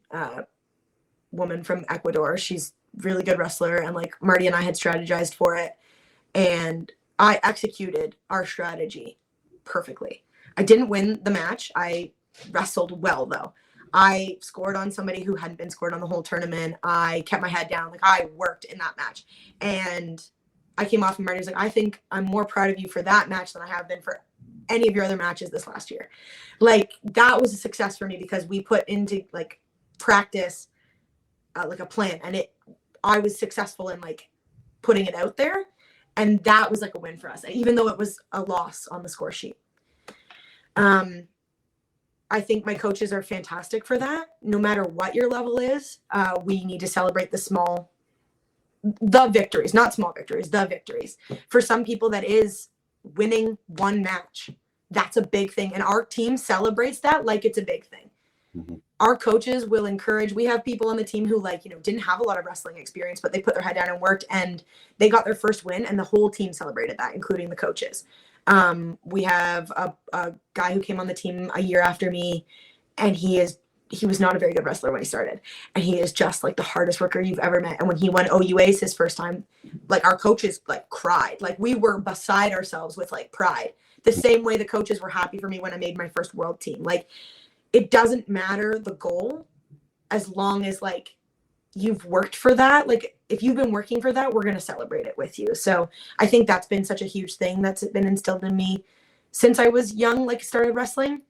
woman from Ecuador. She's a really good wrestler, and like Marty and I had strategized for it, and I executed our strategy perfectly. I didn't win the match. I wrestled well though. I scored on somebody who hadn't been scored on the whole tournament. I kept my head down. Like I worked in that match, and I came off and Marty was like, I think I'm more proud of you for that match than I have been for any of your other matches this last year. Like that was a success for me, because we put into like practice like a plan, and I was successful in like putting it out there, and that was like a win for us, even though it was a loss on the score sheet. I think my coaches are fantastic for that. No matter what your level is, we need to celebrate the victories, not small victories, the victories. For some people, that is winning one match. That's a big thing. And our team celebrates that like it's a big thing. Mm-hmm. Our coaches will encourage. We have people on the team who didn't have a lot of wrestling experience, but they put their head down and worked, and they got their first win, and the whole team celebrated that, including the coaches. We have a guy who came on the team a year after me, and he was not a very good wrestler when he started, and he is just like the hardest worker you've ever met. And when he won OUAs his first time, like our coaches like cried. Like we were beside ourselves with like pride, the same way the coaches were happy for me when I made my first world team. Like it doesn't matter the goal, as long as like you've worked for that. Like if you've been working for that, we're going to celebrate it with you. So I think that's been such a huge thing that's been instilled in me since I was young, like started wrestling.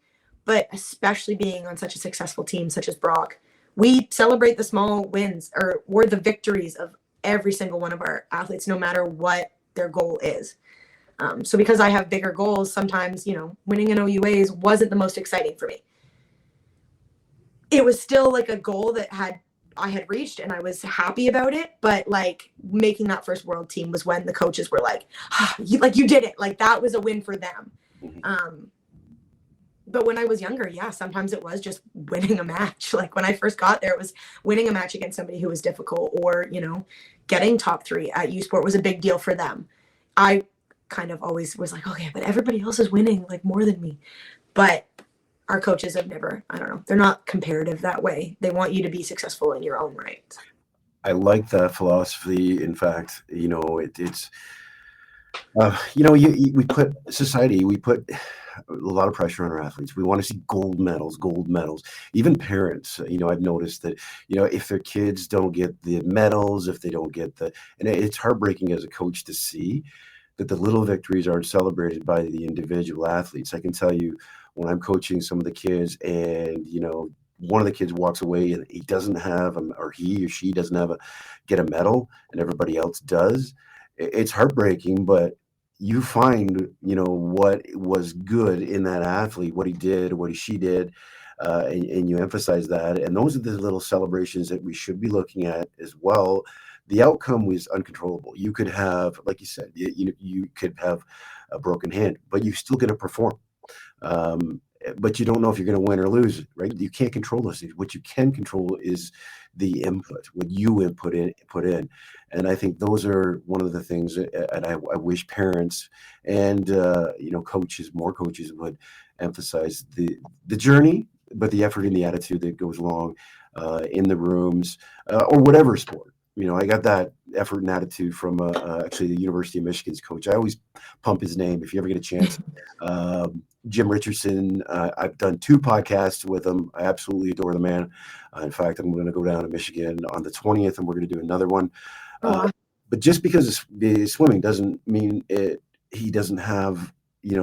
but especially being on such a successful team such as Brock, we celebrate the small wins or the victories of every single one of our athletes, no matter what their goal is. So because I have bigger goals, sometimes, winning an OUAs wasn't the most exciting for me. It was still like a goal that I had reached and I was happy about it. But like making that first world team was when the coaches were like, you did it. Like that was a win for them. But when I was younger, yeah, sometimes it was just winning a match. Like when I first got there, it was winning a match against somebody who was difficult, or, getting top 3 at U Sport was a big deal for them. I kind of always was like, okay, but everybody else is winning like more than me. But our coaches have never, I don't know, they're not comparative that way. They want you to be successful in your own right. I like that philosophy. In fact, it's we put a lot of pressure on our athletes. We want to see gold medals, even parents. I've noticed that, if their kids don't get the medals, if they don't get and it's heartbreaking as a coach to see that the little victories aren't celebrated by the individual athletes. I can tell you when I'm coaching some of the kids and, one of the kids walks away and he doesn't have, or he or she doesn't get a medal and everybody else does. It's heartbreaking, but you find, what was good in that athlete, what he did, what she did, and you emphasize that. And those are the little celebrations that we should be looking at as well. The outcome was uncontrollable. You could have, like you said, you could have a broken hand, but you're still going to perform. But you don't know if you're going to win or lose, right? You can't control those things. What you can control is the input, what you put in. And I think those are one of the things that, and I wish parents and, more coaches would emphasize the journey, but the effort and the attitude that goes along in the rooms or whatever sport. I got that effort and attitude from actually the University of Michigan's coach. I always pump his name if you ever get a chance. Jim Richardson. I've done 2 podcasts with him. I absolutely adore the man. In fact, I'm going to go down to Michigan on the 20th, and we're going to do another one. But just because it's swimming doesn't mean he doesn't have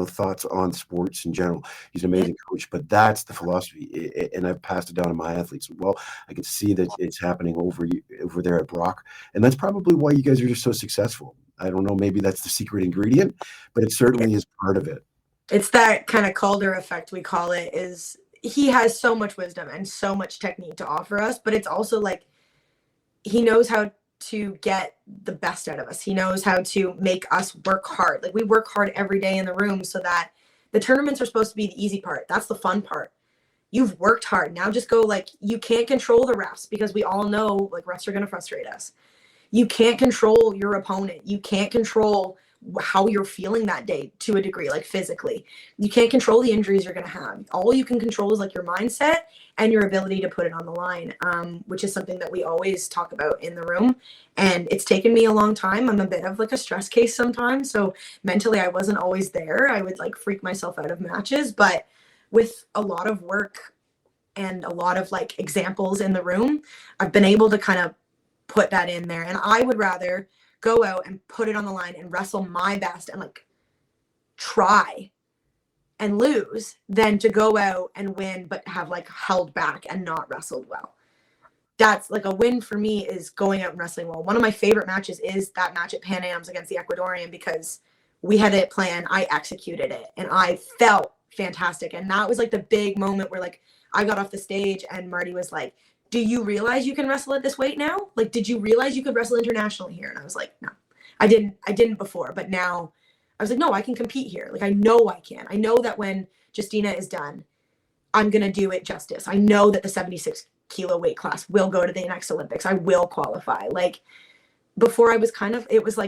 thoughts on sports in general. He's an amazing coach, but that's the philosophy, and I've passed it down to my athletes. Well, I can see that it's happening over there at Brock, and that's probably why you guys are just so successful. I don't know, maybe that's the secret ingredient, but it certainly is part of it. It's that kind of Calder effect, we call it. Is he has so much wisdom and so much technique to offer us, but it's also like he knows how to get the best out of us. He knows how to make us work hard. Like we work hard every day in the room so that the tournaments are supposed to be the easy part. That's the fun part. You've worked hard. Now just go, you can't control the refs because we all know refs are going to frustrate us. You can't control your opponent. You can't control how you're feeling that day to a degree, physically. You can't control the injuries you're going to have. All you can control is your mindset and your ability to put it on the line, which is something that we always talk about in the room. And it's taken me a long time. I'm a bit of a stress case sometimes. So mentally, I wasn't always there. I would freak myself out of matches. But with a lot of work and a lot of examples in the room, I've been able to kind of put that in there. And I would rather go out and put it on the line and wrestle my best and try and lose than to go out and win but have held back and not wrestled well. That's a win for me, is going out and wrestling well. One of my favorite matches is that match at Pan Am's against the Ecuadorian, because we had it planned, I executed it, and I felt fantastic. And that was the big moment where I got off the stage and Marty was like, do you realize you can wrestle at this weight now? Did you realize you could wrestle internationally here? And I was like, no, I didn't before. But now I was like, no, I can compete here. I know I can. I know that when Justina is done, I'm going to do it justice. I know that the 76 kilo weight class will go to the next Olympics. I will qualify. Before I was it was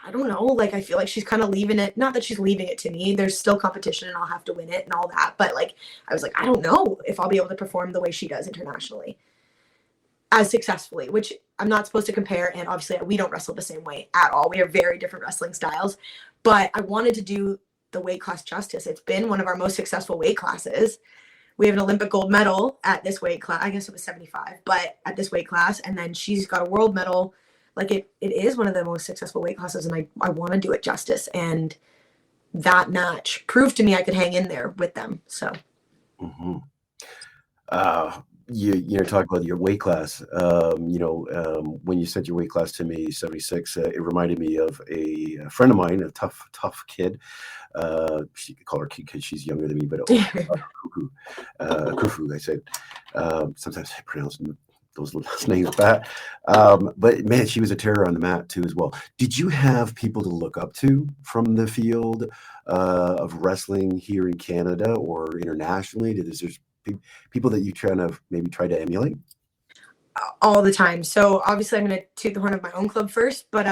I don't know, I feel she's kind of leaving it. Not that she's leaving it to me. There's still competition and I'll have to win it and all that. But I was I don't know if I'll be able to perform the way she does internationally as successfully, which I'm not supposed to compare. And obviously we don't wrestle the same way at all. We have very different wrestling styles, but I wanted to do the weight class justice. It's been one of our most successful weight classes. We have an Olympic gold medal at this weight class. I guess it was 75, but at this weight class. And then she's got a world medal. It is one of the most successful weight classes, and I want to do it justice. And that match proved to me I could hang in there with them. So Mm-hmm. You talk about your weight class. When you said your weight class to me, 76, it reminded me of a friend of mine, a tough kid. She could call her kid because she's younger than me, but Kufu, Kufu, I said. Sometimes I pronounce those last names bad. But man, she was a terror on the mat too as well. Did you have people to look up to from the field of wrestling here in Canada or internationally? Is there people that you maybe try to emulate? All the time. So obviously I'm going to toot the horn of my own club first, but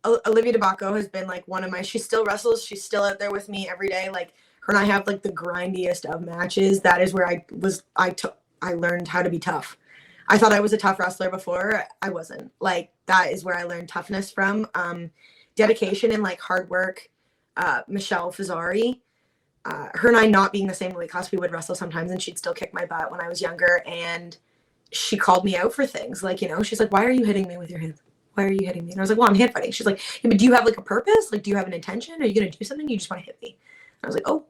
Olivia DeBacco has been like she still wrestles. She's still out there with me every day. Like her and I have like the grindiest of matches. That is where I learned how to be tough. I thought I was a tough wrestler before. I wasn't. Like that is where I learned toughness from. Dedication and like hard work. Michelle Fazzari, her and I not being the same weight class, we would wrestle sometimes and she'd still kick my butt when I was younger. And she called me out for things like, she's like, why are you hitting me with your hands? Why are you hitting me? And I was like, well, I'm hand fighting. She's like, yeah, but do you have like a purpose? Like, do you have an intention? Are you going to do something? You just want to hit me. And I was like, oh,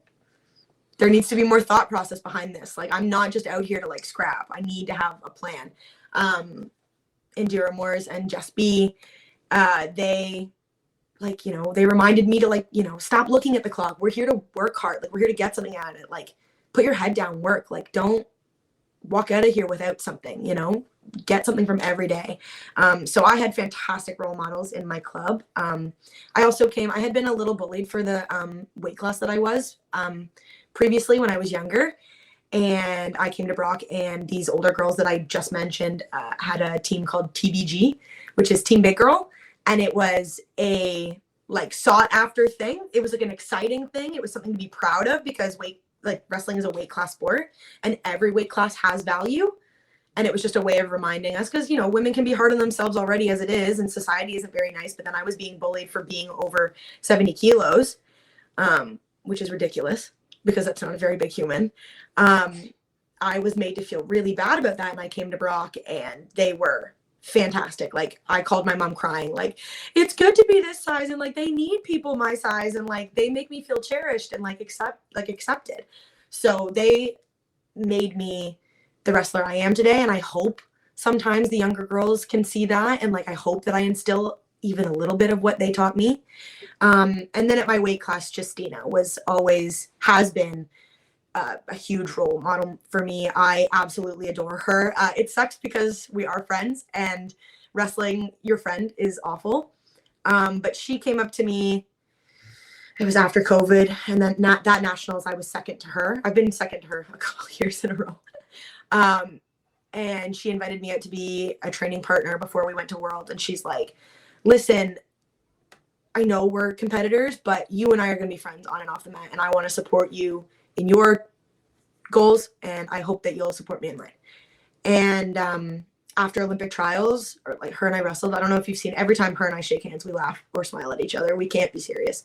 there needs to be more thought process behind this. Like, I'm not just out here to like scrap. I need to have a plan. Indira Moores and Just Be, they reminded me to like, stop looking at the clock. We're here to work hard. Like, we're here to get something out of it. Like, put your head down, work. Like, don't walk out of here without something, get something from every day. So I had fantastic role models in my club. I had been a little bullied for the weight class that I was previously when I was younger. And I came to Brock, and these older girls that I just mentioned had a team called TBG, which is Team Big Girl. And it was a like sought after thing. It was like an exciting thing. It was something to be proud of because wrestling is a weight class sport and every weight class has value. And it was just a way of reminding us because, women can be hard on themselves already as it is. And society isn't very nice. But then I was being bullied for being over 70 kilos, which is ridiculous because that's not a very big human. I was made to feel really bad about that. And I came to Brock and they were fantastic. Like I called my mom crying, like, it's good to be this size. And like, they need people my size. And like, they make me feel cherished and accepted. So they made me the wrestler I am today. And I hope sometimes the younger girls can see that. And like, I hope that I instill even a little bit of what they taught me. And then at my weight class, Justina has been a huge role model for me. I absolutely adore her. It sucks because we are friends and wrestling your friend is awful. But she came up to me. It was after COVID. And then that nationals, I was second to her. I've been second to her a couple of years in a row. And she invited me out to be a training partner before we went to World. And she's like, listen, I know we're competitors, but you and I are going to be friends on and off the mat. And I want to support you in your goals. And I hope that you'll support me in mine. And after Olympic trials, or like her and I wrestled, I don't know if you've seen, every time her and I shake hands, we laugh or smile at each other. We can't be serious.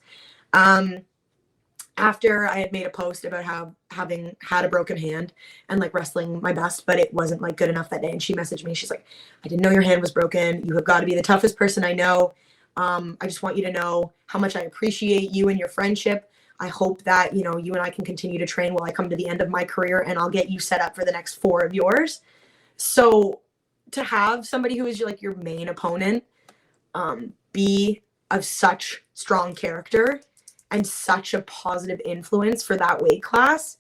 After I had made a post about having had a broken hand and like wrestling my best, but it wasn't like good enough that day. And she messaged me. She's like, I didn't know your hand was broken. You have got to be the toughest person I know. I just want you to know how much I appreciate you and your friendship. I hope that, you and I can continue to train while I come to the end of my career, and I'll get you set up for the next 4 of yours. So to have somebody who is like your main opponent, be of such strong character and such a positive influence for that weight class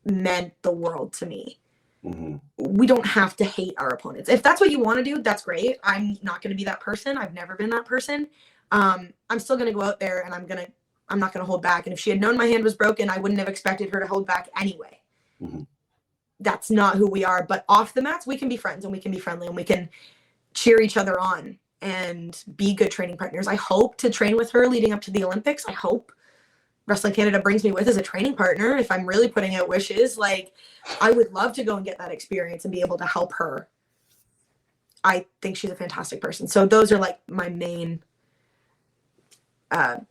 meant the world to me. Mm-hmm. We don't have to hate our opponents. If that's what you want to do, that's great. I'm not going to be that person. I've never been that person. I'm still going to go out there and I'm not going to hold back. And if she had known my hand was broken, I wouldn't have expected her to hold back anyway. Mm-hmm. That's not who we are. But off the mats, we can be friends and we can be friendly and we can cheer each other on and be good training partners. I hope to train with her leading up to the Olympics. I hope Wrestling Canada brings me with as a training partner. If I'm really putting out wishes, like I would love to go and get that experience and be able to help her. I think she's a fantastic person. So those are like my main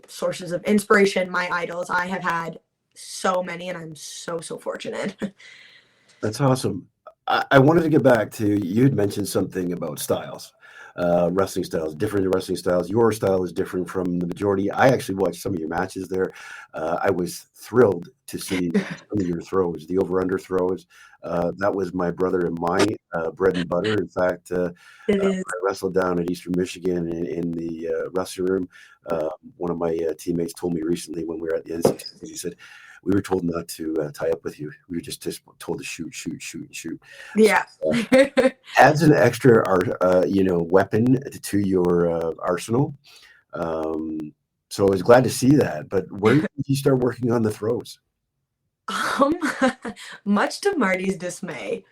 sources of inspiration, my idols. I have had so many and I'm so fortunate. That's awesome. I wanted to get back to, you had mentioned something about styles, wrestling styles, different wrestling styles. Your style is different from the majority. I actually watched some of your matches there. I was thrilled to see some of your throws, the over-under throws. That was my brother and my bread and butter. In fact, It I is. wrestled down at Eastern Michigan in the wrestling room. One of my teammates told me recently when we were at the NCAA, he said, we were told not to tie up with you. We were just told to shoot, shoot, shoot, and shoot. So, Yeah. adds an extra, weapon to your arsenal. Um, so I was glad to see that. But where did you start working on the throws? Um, much to Marty's dismay,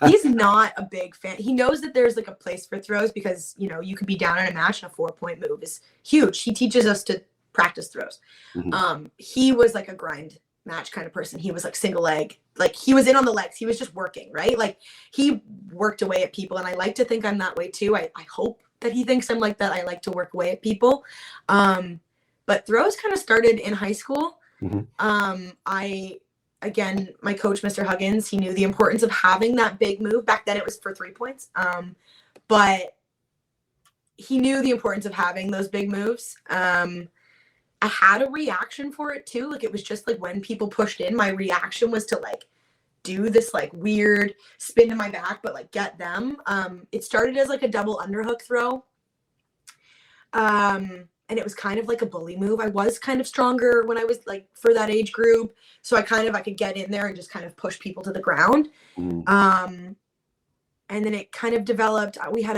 he's not a big fan. He knows that there's like a place for throws because, you could be down in a match and a 4-point move is huge. He teaches us to practice throws. Mm-hmm. He was like a grind match kind of person. He was like single leg, like he was in on the legs. He was just working, right? Like he worked away at people. And I like to think I'm that way too. I hope that he thinks I'm like that. I like to work away at people. But throws kind of started in high school. Mm-hmm. Again, my coach, Mr. Huggins, he knew the importance of having that big move. Back then it was for 3 points. But he knew the importance of having those big moves. I had a reaction for it too. Like it was just like when people pushed in, my reaction was to like do this like weird spin to my back, but like get them. It started as like a double underhook throw. And it was kind of like a bully move. I was kind of stronger when I was like for that age group. So I could get in there and just kind of push people to the ground. Mm-hmm. And then it kind of developed. We had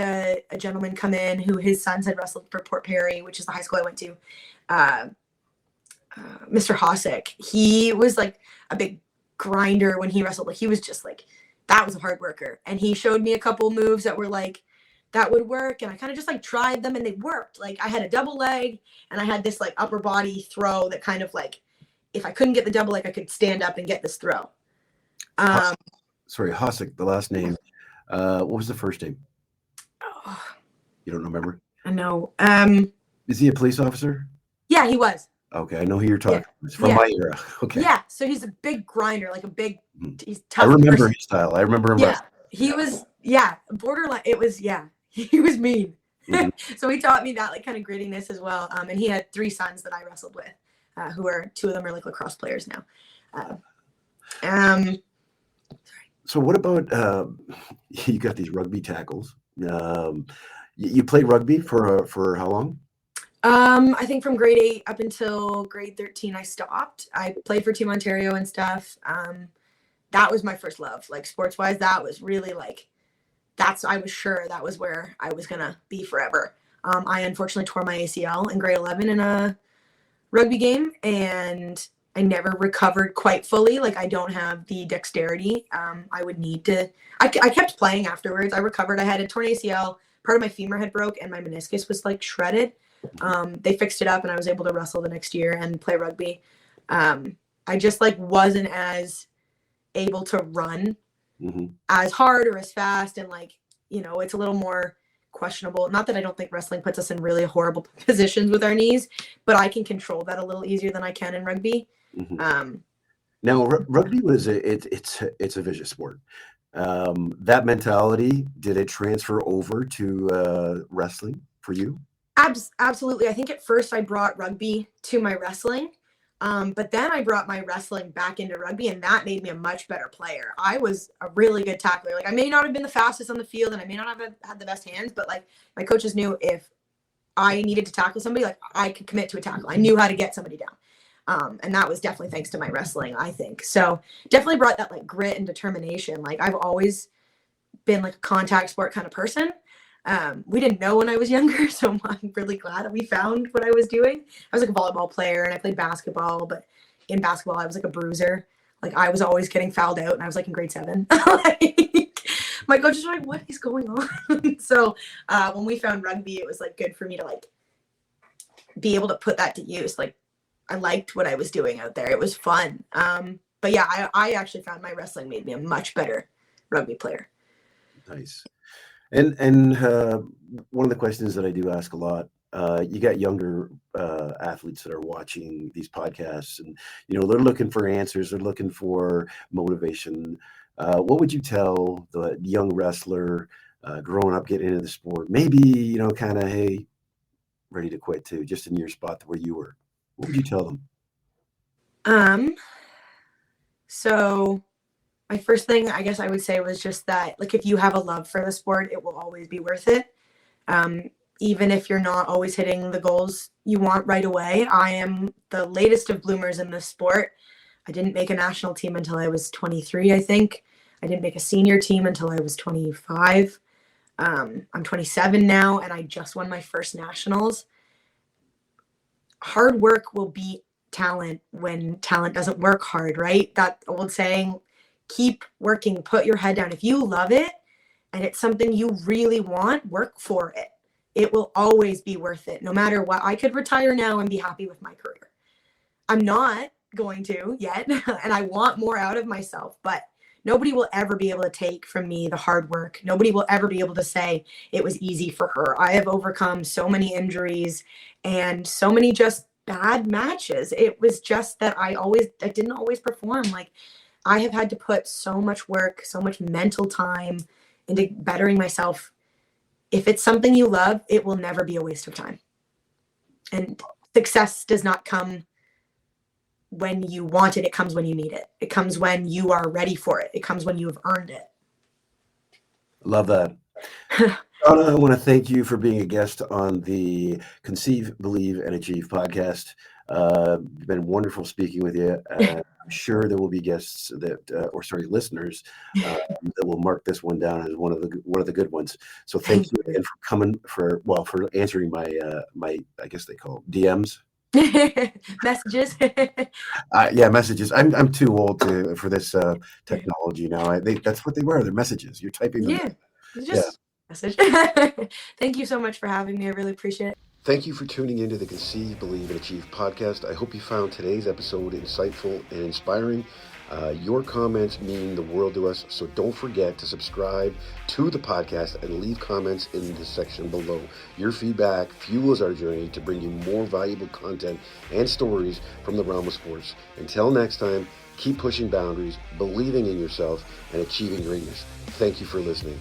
a gentleman come in who his sons had wrestled for Port Perry, which is the high school I went to. Mr. Hosick. He was like a big grinder when he wrestled. Like he was just like, that was a hard worker. And he showed me a couple moves that were like, that would work. And I kind of just like tried them and they worked. Like I had a double leg and I had this like upper body throw that kind of like, if I couldn't get the double leg, I could stand up and get this throw. Sorry, Hosick, the last name. What was the first name? Oh, You don't remember? I know. Is he a police officer? Yeah, he was. Okay, I know who you're talking. Yeah. It's from my era. Okay. Yeah, so he's a big grinder, like a big, he's I tough. remember his style. I remember him. Yeah, he was, borderline. It was, he was mean. Mhm. So he taught me that like kind of grittiness as well. And he had 3 sons that I wrestled with, who are 2 of them are like lacrosse players now. So what about you got these rugby tackles? You played rugby for how long? I think from grade 8 up until grade 13, I stopped. I played for Team Ontario and stuff. That was my first love, like sports wise. That was really like, I was sure that was where I was going to be forever. I unfortunately tore my ACL in grade 11 in a rugby game and I never recovered quite fully. Like I don't have the dexterity. I would need to, I kept playing afterwards. I recovered. I had a torn ACL. Part of my femur had broke and my meniscus was like shredded. They fixed it up and I was able to wrestle the next year and play rugby. I just like wasn't as able to run as hard or as fast. And like, it's a little more questionable. Not that I don't think wrestling puts us in really horrible positions with our knees, but I can control that a little easier than I can in rugby. Now, rugby it's a vicious sport. That mentality, did it transfer over to wrestling for you? Absolutely. I think at first I brought rugby to my wrestling, but then I brought my wrestling back into rugby, and that made me a much better player. I was a really good tackler. Like I may not have been the fastest on the field, and I may not have had the best hands, but like my coaches knew if I needed to tackle somebody, like I could commit to a tackle. I knew how to get somebody down. And that was definitely thanks to my wrestling, I think. So definitely brought that like grit and determination. Like I've always been like a contact sport kind of person. We didn't know when I was younger, so I'm really glad that we found what I was doing. I was like a volleyball player and I played basketball, but in basketball I was like a bruiser. Like I was always getting fouled out and I was like in grade 7. Like, my coaches were like, what is going on? So when we found rugby, it was like good for me to like be able to put that to use. Like I liked what I was doing out there. It was fun. But yeah, I actually found my wrestling made me a much better rugby player. Nice. And one of the questions that I do ask a lot, you got younger athletes that are watching these podcasts, and they're looking for answers, they're looking for motivation. what would you tell the young wrestler growing up, getting into the sport? Maybe, kind of, hey, ready to quit too, just in your spot where you were. What would you tell them? So my first thing I guess I would say was just that, like, if you have a love for the sport, it will always be worth it. Even if you're not always hitting the goals you want right away. I am the latest of bloomers in this sport. I didn't make a national team until I was 23, I think. I didn't make a senior team until I was 25. I'm 27 now, and I just won my first nationals. Hard work will beat talent when talent doesn't work hard, right? That old saying, keep working, put your head down. If you love it and it's something you really want, work for it. It will always be worth it, no matter what. I could retire now and be happy with my career. I'm not going to yet, and I want more out of myself, but nobody will ever be able to take from me the hard work. Nobody will ever be able to say it was easy for her. I have overcome so many injuries and so many just bad matches. It was just that I didn't always perform. Like, I have had to put so much work, so much mental time into bettering myself. If it's something you love, it will never be a waste of time. And success does not come when you want it. It comes when you need it. It comes when you are ready for it. It comes when you have earned it. Love that. Shauna, I want to thank you for being a guest on the Conceive, Believe, and Achieve podcast. It's been wonderful speaking with you. I'm sure there will be guests listeners that will mark this one down as one of the good ones. So thank you again for coming for answering my I guess they call DMs. Messages. Yeah, messages. I'm too old for this technology now. That's what they were. They're messages. You're typing them. Yeah, just message. Thank you so much for having me. I really appreciate it. Thank you for tuning into the Conceive, Believe, and Achieve podcast. I hope you found today's episode insightful and inspiring. Your comments mean the world to us, so don't forget to subscribe to the podcast and leave comments in the section below. Your feedback fuels our journey to bring you more valuable content and stories from the realm of sports. Until next time, keep pushing boundaries, believing in yourself, and achieving greatness. Thank you for listening.